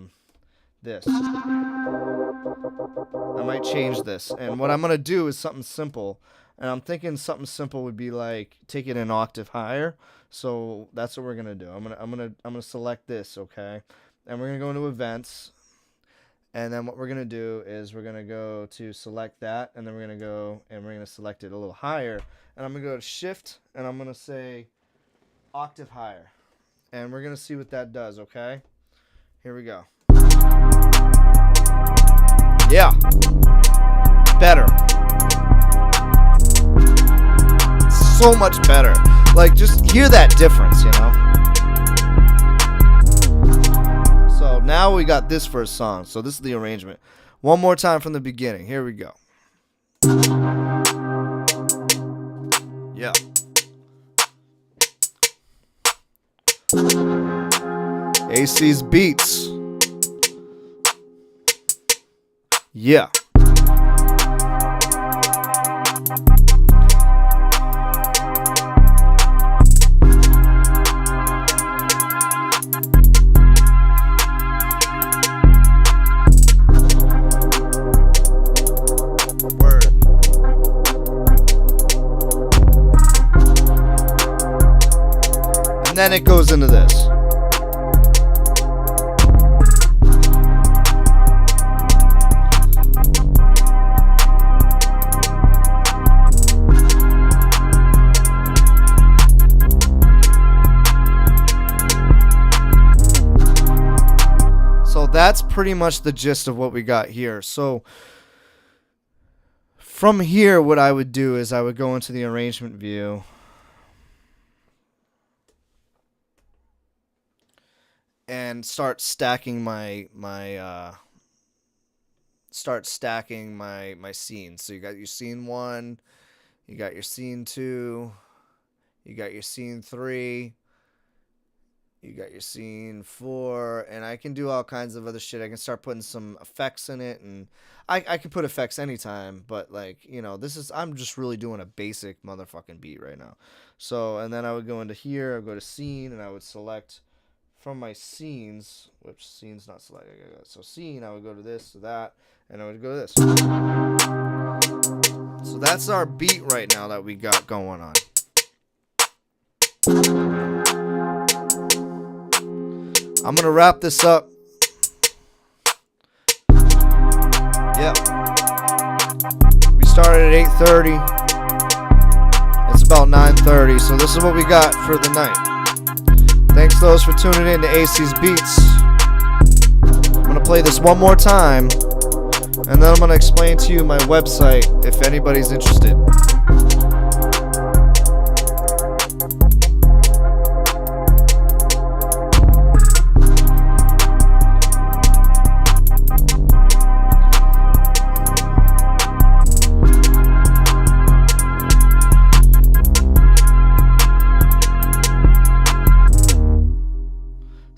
might change this. And what I'm gonna do is something simple. And I'm thinking something simple would be like take it an octave higher. So that's what we're gonna do. I'm gonna select this, okay? And we're gonna go into events. And then what we're gonna do is we're gonna go to select that, and then we're gonna go and we're gonna select it a little higher. And I'm gonna go to shift, and I'm gonna say octave higher. And we're gonna see what that does, okay? Here we go. Yeah. Better. So much better. Like, just hear that difference, you know? So now we got this first song. So this is the arrangement. One more time from the beginning. Here we go. Yeah. AC's beats. Yeah. Word. And then it goes into this. So that's pretty much the gist of what we got here. So from here, what I would do is I would go into the arrangement view. And start stacking my scenes. So you got your scene 1, you got your scene 2, you got your scene 3, you got your scene 4, and I can do all kinds of other shit. I can start putting some effects in it, and I can put effects anytime, but like, you know, I'm just really doing a basic motherfucking beat right now. So, and then I would go into here, I would go to scene, and I would select from my scenes, which scene's not selected. So scene, I would go to this, to that, and I would go to this. So that's our beat right now that we got going on. I'm gonna wrap this up. Yeah. We started at 8:30. It's about 9:30, so this is what we got for the night. Thanks those for tuning in to AC's Beats. I'm going to play this one more time, and then I'm going to explain to you my website if anybody's interested.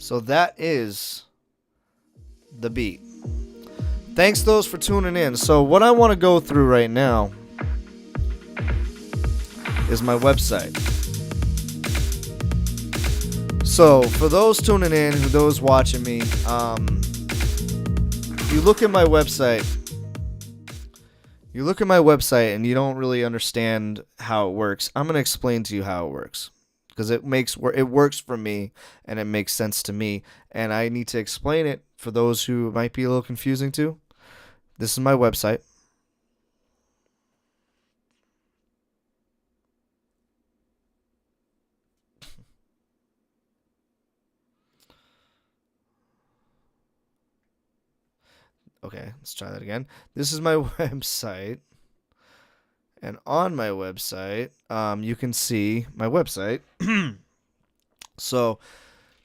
So that is the beat. Thanks those for tuning in. So what I want to go through right now is my website. So for those tuning in, those watching me, you look at my website. You look at my website and you don't really understand how it works. I'm going to explain to you how it works. Because it works for me and it makes sense to me, and I need to explain it for those who it might be a little confusing too. This is my website. Okay, let's try that again. This is my website. And on my website, you can see my website. So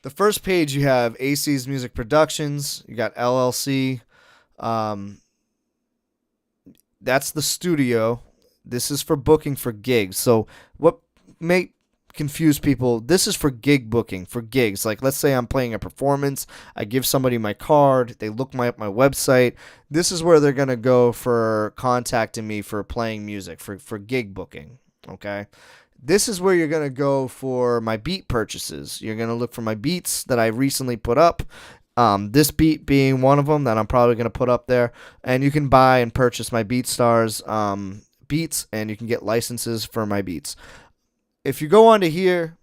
the first page you have AC's Music Productions. You got LLC. That's the studio. This is for booking for gigs. So what may confuse people. This is for gig booking, for gigs. Like, let's say I'm playing a performance. I give somebody my card. They look up my website. This is where they're going to go for contacting me for playing music, for gig booking. Okay. This is where you're going to go for my beat purchases. You're going to look for my beats that I recently put up. This beat being one of them that I'm probably going to put up there. And you can buy and purchase my BeatStars beats, and you can get licenses for my beats. If you go on to here,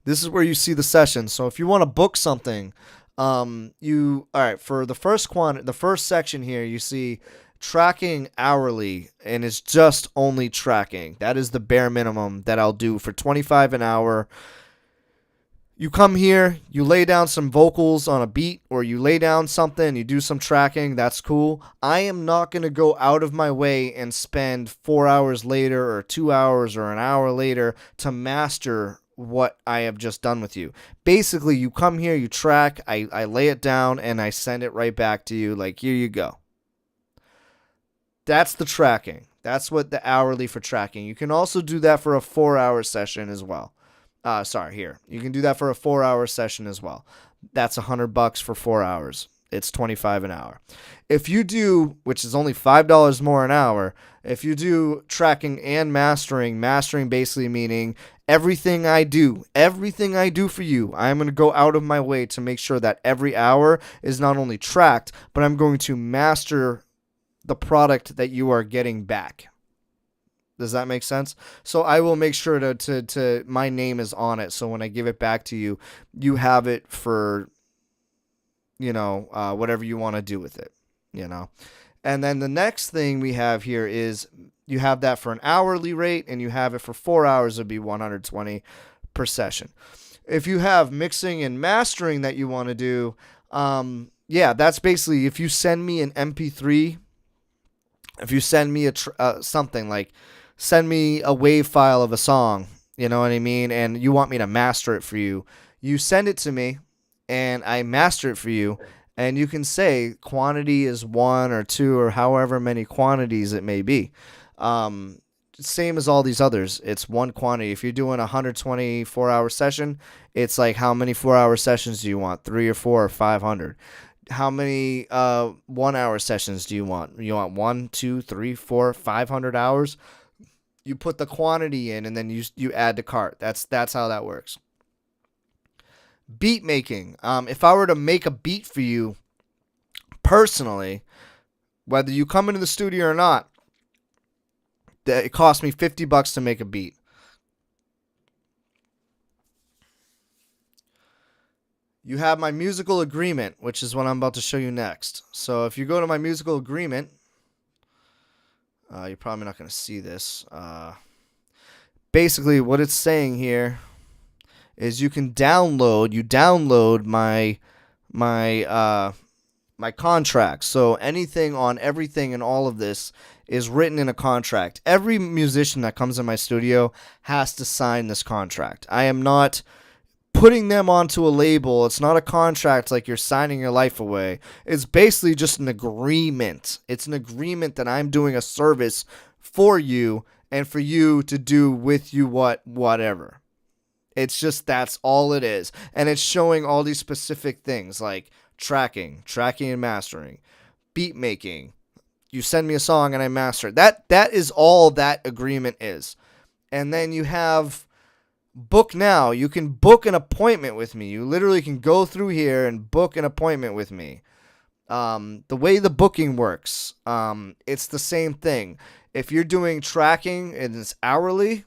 this is where you see the session. So if you want to book something, all right, for the first section here, you see tracking hourly, and it's just only tracking. That is the bare minimum that I'll do for $25 an hour. You come here, you lay down some vocals on a beat, or you lay down something, you do some tracking, that's cool. I am not going to go out of my way and spend 4 hours later or 2 hours or an hour later to master what I have just done with you. Basically, you come here, you track, I lay it down, and I send it right back to you, like, here you go. That's the tracking. That's what the hourly for tracking. You can also do that for a 4-hour session as well. Here. You can do that for a 4-hour session as well. That's $100 for 4 hours. It's $25 an hour. If you do, which is only $5 more an hour, if you do tracking and mastering basically meaning everything I do for you, I'm going to go out of my way to make sure that every hour is not only tracked, but I'm going to master the product that you are getting back. Does that make sense? So I will make sure to my name is on it. So when I give it back to you, you have it for, whatever you want to do with it, And then the next thing we have here is you have that for an hourly rate, and you have it for 4 hours. It'd be $120 per session. If you have mixing and mastering that you want to do, that's basically if you send me an MP3. If you send me something like, send me a wave file of a song, you know what I mean, and you want me to master it for you, you send it to me, and I master it for you, and you can say quantity is 1 or 2 or however many quantities it may be. Same as all these others, it's one quantity. If you're doing a 124-hour session, it's like, how many 4-hour sessions do you want? 3 or 4 or 500? How many 1-hour sessions do you want? You want 1, 2, 3, 4, 500 hours? You put the quantity in, and then you add to cart. That's how that works. Beat making. If I were to make a beat for you personally, whether you come into the studio or not, it costs me $50 to make a beat. You have my musical agreement, which is what I'm about to show you next. So if you go to my musical agreement, you're probably not going to see this. Basically, what it's saying here is you download my contract. So anything on everything and all of this is written in a contract. Every musician that comes in my studio has to sign this contract. I am not putting them onto a label. It's not a contract like you're signing your life away. It's basically just an agreement. It's an agreement that I'm doing a service for you and for you to do with you whatever. It's just, that's all it is. And it's showing all these specific things like tracking and mastering, beat making. You send me a song and I master it. That is all that agreement is. And then you have book now. You can book an appointment with me. You literally can go through here and book an appointment with me. The way the booking works, it's the same thing. If you're doing tracking and it's hourly,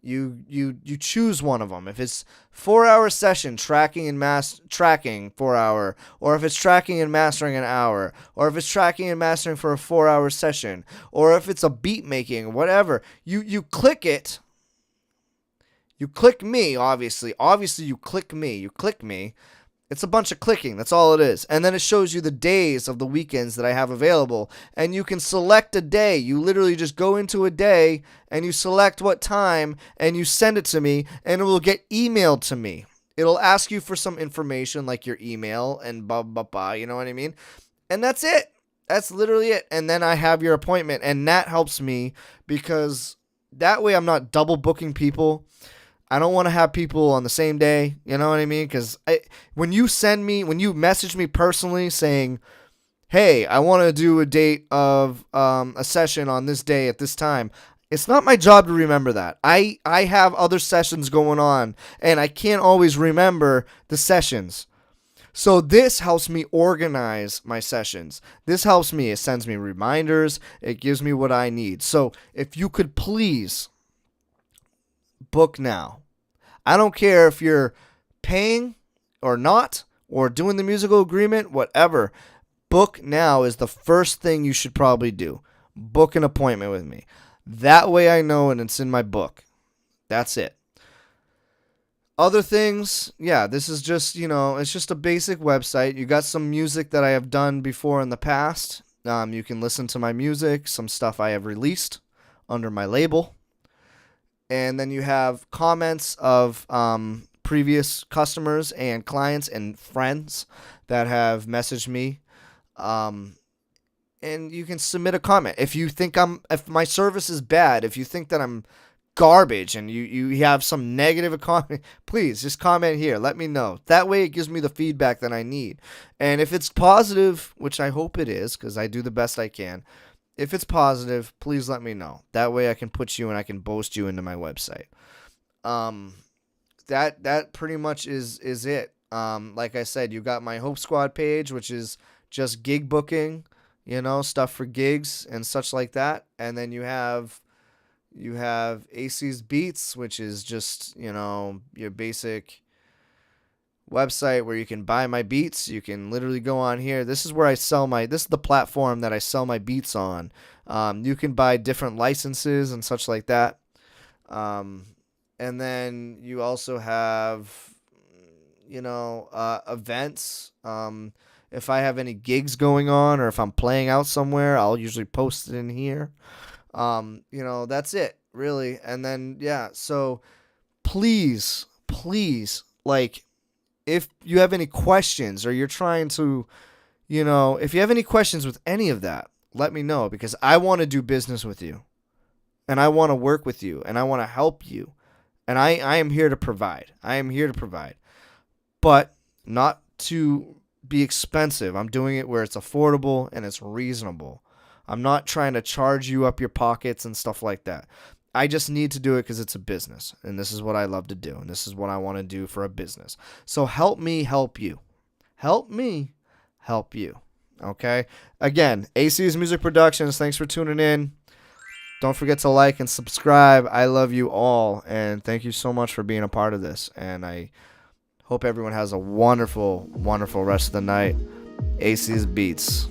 you choose one of them. If it's 4-hour session, tracking 4 hour, or if it's tracking and mastering an hour, or if it's tracking and mastering for a 4-hour session, or if it's a beat making, whatever, you click it. You click me, obviously. Obviously, you click me. It's a bunch of clicking. That's all it is. And then it shows you the days of the weekends that I have available. And you can select a day. You literally just go into a day and you select what time and you send it to me and it will get emailed to me. It'll ask you for some information like your email and blah, blah, blah. You know what I mean? And that's it. That's literally it. And then I have your appointment. And that helps me because that way I'm not double booking people. I don't want to have people on the same day. You know what I mean? Because when you message me personally saying, hey, I want to do a date of a session on this day at this time, it's not my job to remember that. I have other sessions going on, and I can't always remember the sessions. So this helps me organize my sessions. This helps me. It sends me reminders. It gives me what I need. So if you could please book now. I don't care if you're paying or not, or doing the musical agreement, whatever. Book now is the first thing you should probably do. Book an appointment with me. That way I know and it's in my book. That's it. Other things, yeah, this is just, it's just a basic website. You got some music that I have done before in the past. You can listen to my music, some stuff I have released under my label. And then you have comments of previous customers and clients and friends that have messaged me. And you can submit a comment. If you think if my service is bad, if you think that I'm garbage and you have some negative comment, please just comment here. Let me know. That way it gives me the feedback that I need. And if it's positive, which I hope it is, because I do the best I can, if it's positive, please let me know. That way I can put you and I can boast you into my website. That pretty much is it. Like I said, you got my Hope Squad page, which is just gig booking, stuff for gigs and such like that. And then you have AC's Beats, which is just, your basic website where you can buy my beats. You can literally go on here. This is where this is the platform that I sell my beats on. You can buy different licenses and such like that. And then you also have, events. If I have any gigs going on or if I'm playing out somewhere, I'll usually post it in here. That's it, really. And then, yeah, so please, like, if you have any questions or you're trying to, if you have any questions with any of that, let me know, because I want to do business with you and I want to work with you and I want to help you. And I am here to provide. But not to be expensive. I'm doing it where it's affordable and it's reasonable. I'm not trying to charge you up your pockets and stuff like that. I just need to do it because it's a business, and this is what I love to do, and this is what I want to do for a business. So help me help you. Help me help you. Okay? Again, AC's Music Productions, thanks for tuning in. Don't forget to like and subscribe. I love you all, and thank you so much for being a part of this, and I hope everyone has a wonderful, wonderful rest of the night. AC's Beats.